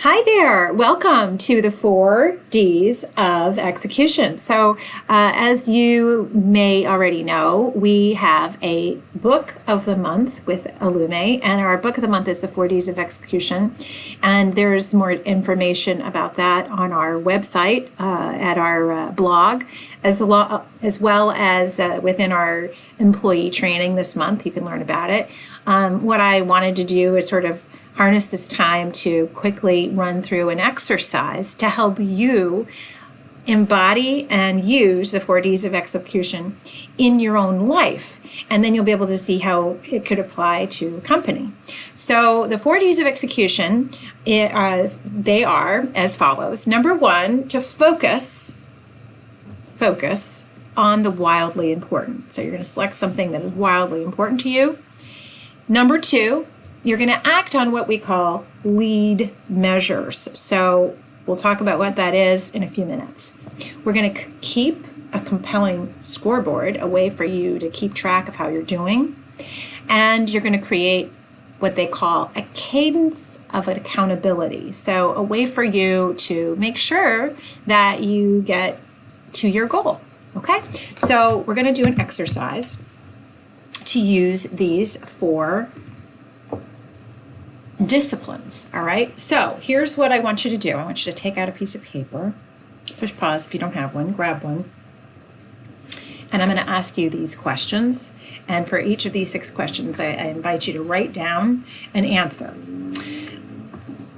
Hi there, welcome to the 4D's of execution. So as you may already know, we have a book of the month with Allume, and our book of the month is the 4D's of execution. And there's more information about that on our website, at our blog, as well as within our employee training this month. You can learn about it. What I wanted to do is sort of harness this time to quickly run through an exercise to help you embody and use the 4D's of execution in your own life. And then you'll be able to see how it could apply to a company. So the 4D's of execution, they are as follows. Number one, to focus on the wildly important. So you're going to select something that is wildly important to you. Number two, you're going to act on what we call lead measures. So we'll talk about what that is in a few minutes. We're going to keep a compelling scoreboard, a way for you to keep track of how you're doing. And you're going to create what they call a cadence of accountability. So a way for you to make sure that you get to your goal. Okay? So we're going to do an exercise to use these 4 disciplines. All right, so here's what I want you to do. I want you to take out a piece of paper, push pause if you don't have one, grab one, and I'm going to ask you these questions. And for each of these 6 questions, I invite you to write down an answer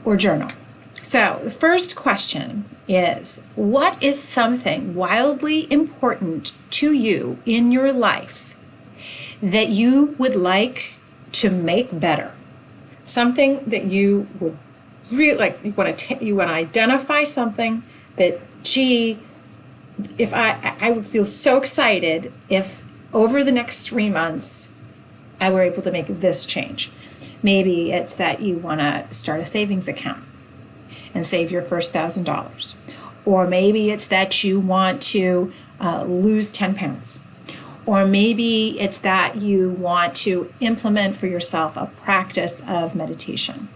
or journal. So the first question is, what is something wildly important to you in your life that you would like to make better? Something that you would really like. You want to identify something that, gee, if I would feel so excited if over the next 3 months I were able to make this change. Maybe it's that you want to start a savings account and save your first $1,000, or maybe it's that you want to lose 10 pounds. Or maybe it's that you want to implement for yourself a practice of meditation.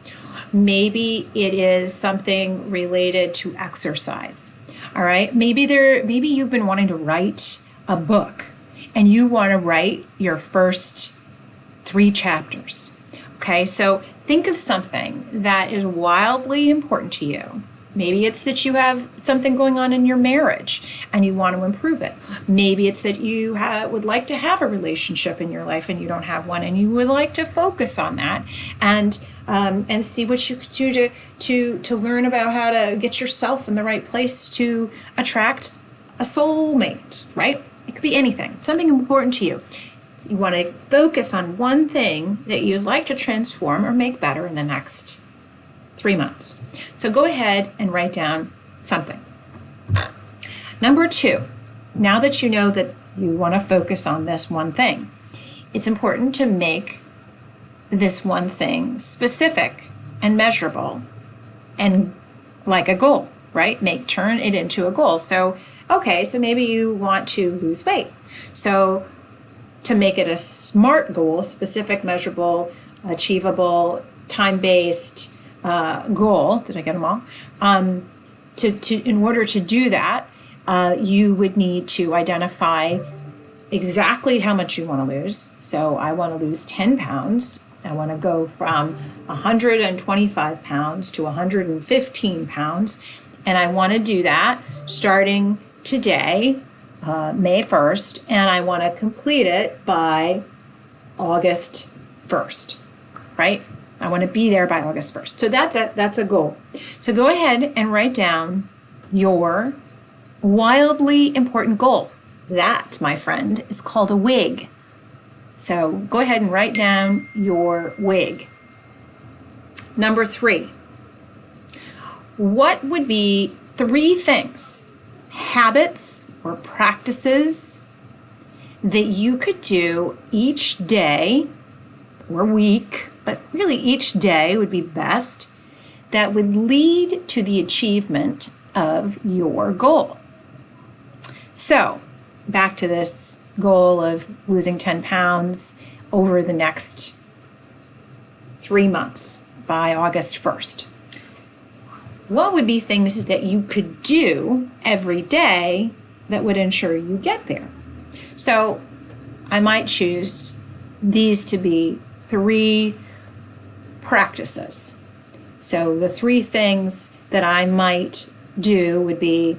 Maybe it is something related to exercise. All right. Maybe you've been wanting to write a book and you want to write your first 3 chapters. Okay. So think of something that is wildly important to you. Maybe it's that you have something going on in your marriage and you want to improve it. Maybe it's that you would like to have a relationship in your life and you don't have one, and you would like to focus on that and see what you could do to learn about how to get yourself in the right place to attract a soulmate, right? It could be anything, something important to you. You want to focus on one thing that you'd like to transform or make better in the next 3 months. So go ahead and write down something. Number 2, now that you know that you want to focus on this one thing, it's important to make this one thing specific and measurable and like a goal, right? Turn it into a goal. So, okay, so maybe you want to lose weight. So to make it a SMART goal, specific, measurable, achievable, time-based, goal, did I get them all? In order to do that, you would need to identify exactly how much you want to lose. So I want to lose 10 pounds. I want to go from 125 pounds to 115 pounds. And I want to do that starting today, May 1st, and I want to complete it by August 1st, right? I want to be there by August 1st. So that's a goal. So go ahead and write down your wildly important goal. That, my friend, is called a WIG. So go ahead and write down your WIG. Number 3, what would be 3 things, habits or practices that you could do each day or week, but really each day would be best, that would lead to the achievement of your goal? So back to this goal of losing 10 pounds over the next 3 months by August 1st. what would be things that you could do every day that would ensure you get there? So I might choose these to be 3 practices. So the 3 things that I might do would be,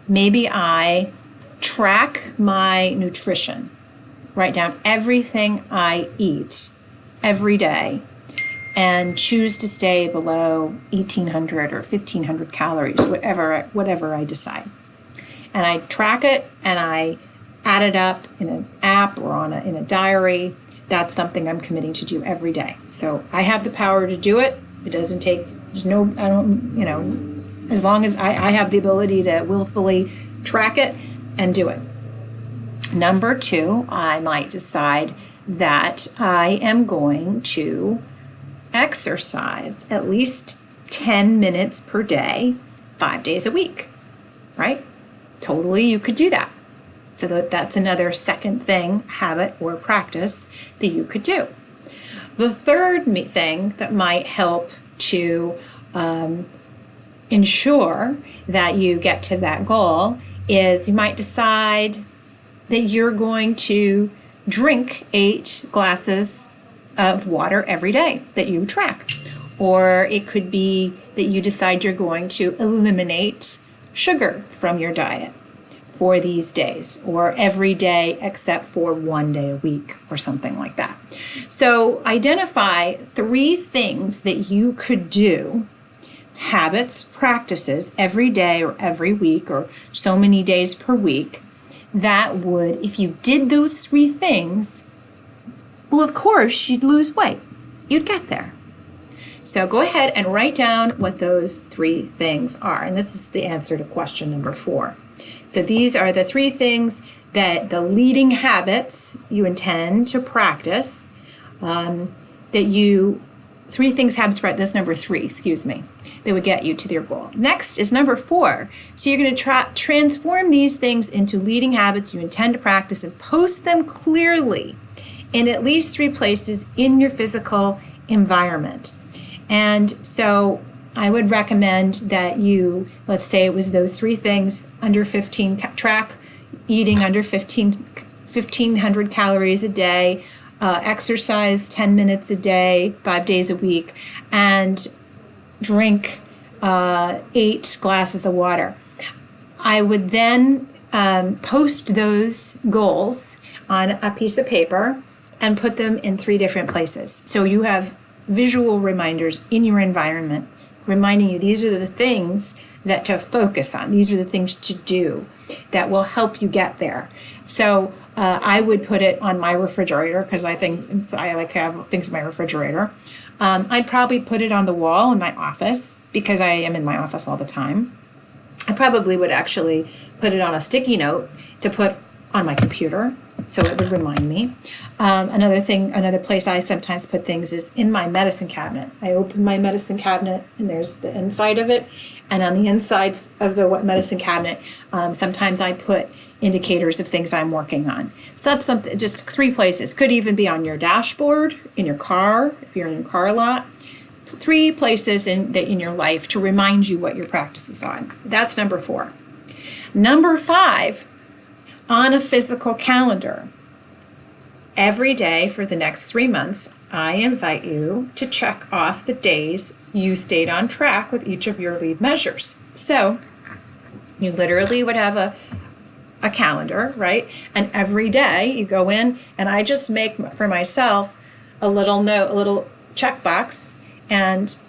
maybe I track my nutrition, write down everything I eat every day, and choose to stay below 1,800 or 1,500 calories, whatever I decide. And I track it and I add it up in an app or in a diary. That's something I'm committing to do every day. So I have the power to do it. It doesn't take, as long as I have the ability to willfully track it and do it. Number 2, I might decide that I am going to exercise at least 10 minutes per day, 5 days a week, right? Totally, you could do that. So that's another second thing, habit or practice that you could do. The third thing that might help to ensure that you get to that goal is you might decide that you're going to drink 8 glasses of water every day that you track. Or it could be that you decide you're going to eliminate sugar from your diet for these days, or every day except for 1 day a week or something like that. So identify 3 things that you could do, habits, practices, every day or every week or so many days per week, that would, if you did those 3 things, well, of course, you'd lose weight. You'd get there. So go ahead and write down what those 3 things are. And this is the answer to question number 4. So these are the 3 things that the leading habits you intend to practice, that's number 3, that would get you to your goal. Next is number 4. So you're going to transform these things into leading habits you intend to practice and post them clearly in at least 3 places in your physical environment. And so I would recommend that you, let's say it was those 3 things, under 15, track eating under 1,500 calories a day, exercise 10 minutes a day, 5 days a week, and drink 8 glasses of water. I would then post those goals on a piece of paper and put them in 3 different places. So you have visual reminders in your environment reminding you these are the things that to focus on. These are the things to do that will help you get there. So I would put it on my refrigerator because I like to have things in my refrigerator. I'd probably put it on the wall in my office because I am in my office all the time. I probably would actually put it on a sticky note to put on my computer so it would remind me. Another place I sometimes put things is in my medicine cabinet. I open my medicine cabinet and there's the inside of it. And on the insides of the medicine cabinet, sometimes I put indicators of things I'm working on. So that's something, just 3 places. Could even be on your dashboard, in your car, if you're in your car a lot. 3 places in your life to remind you what your practice is on. That's number 4. Number 5, on a physical calendar. Every day for the next 3 months, I invite you to check off the days you stayed on track with each of your lead measures. So you literally would have a calendar, right? And every day you go in and I just make for myself a little note, a little checkbox, and so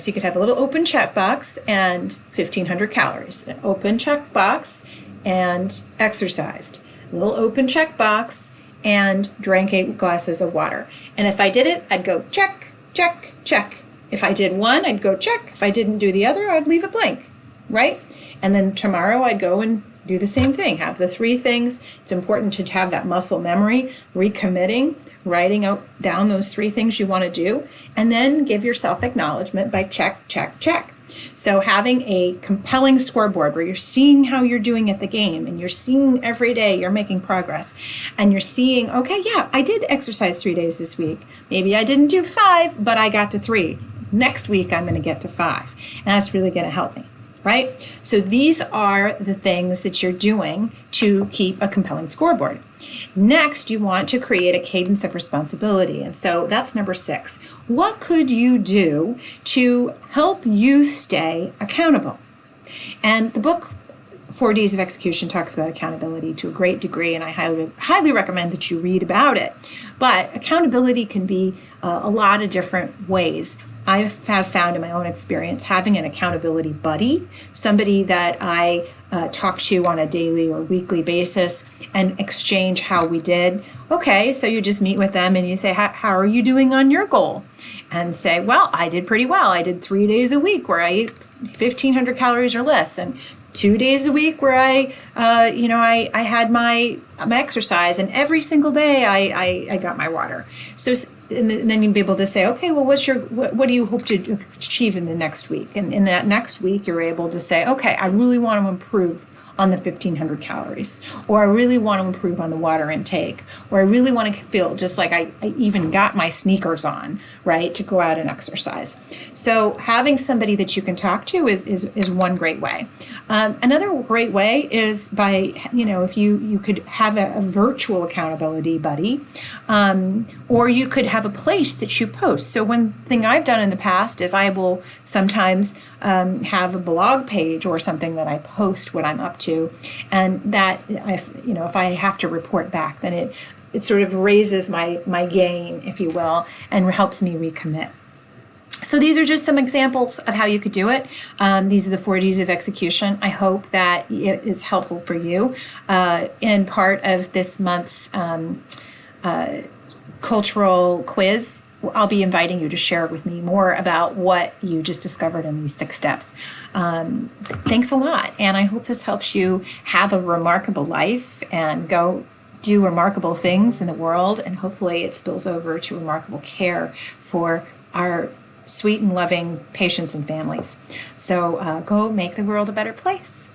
you could have a little open checkbox and 1,500 calories, an open checkbox and exercised, a little open checkbox and drank 8 glasses of water. And if I did it, I'd go check, check, check. If I did one, I'd go check. If I didn't do the other, I'd leave it blank, right? And then tomorrow I'd go and do the same thing. Have the 3 things. It's important to have that muscle memory, recommitting, writing down those 3 things you want to do, and then give yourself acknowledgement by check, check, check. So having a compelling scoreboard where you're seeing how you're doing at the game and you're seeing every day you're making progress and you're seeing, okay, yeah, I did exercise 3 days this week. Maybe I didn't do 5, but I got to 3. Next week, I'm going to get to 5. And that's really going to help me. right? So these are the things that you're doing to keep a compelling scoreboard. Next, you want to create a cadence of responsibility. And so that's number 6. What could you do to help you stay accountable? And the book 4D's of Execution talks about accountability to a great degree, and I highly recommend that you read about it. But accountability can be a lot of different ways. I have found in my own experience having an accountability buddy, somebody that I talk to on a daily or weekly basis and exchange how we did. Okay, so you just meet with them and you say, how are you doing on your goal? And say, well, I did pretty well. I did 3 days a week where I ate 1,500 calories or less, and 2 days a week where I had my exercise, and every single day I got my water. So and then you'd be able to say, okay, well, what do you hope to achieve in the next week? And in that next week, you're able to say, okay, I really want to improve on the 1,500 calories, or I really want to improve on the water intake, or I really want to feel just like I even got my sneakers on, right, to go out and exercise. So having somebody that you can talk to is one great way. Another great way is by, if you could have a virtual accountability buddy, or you could have a place that you post. So one thing I've done in the past is I will sometimes have a blog page or something that I post what I'm up to, and that if I have to report back, then it sort of raises my game, if you will, and helps me recommit. So these are just some examples of how you could do it. These are the 4Ds of execution. I hope that it is helpful for you. In part of this month's cultural quiz, I'll be inviting you to share with me more about what you just discovered in these 6 steps. Thanks a lot, and I hope this helps you have a remarkable life and go do remarkable things in the world, and hopefully it spills over to remarkable care for our sweet and loving patients and families. So go make the world a better place.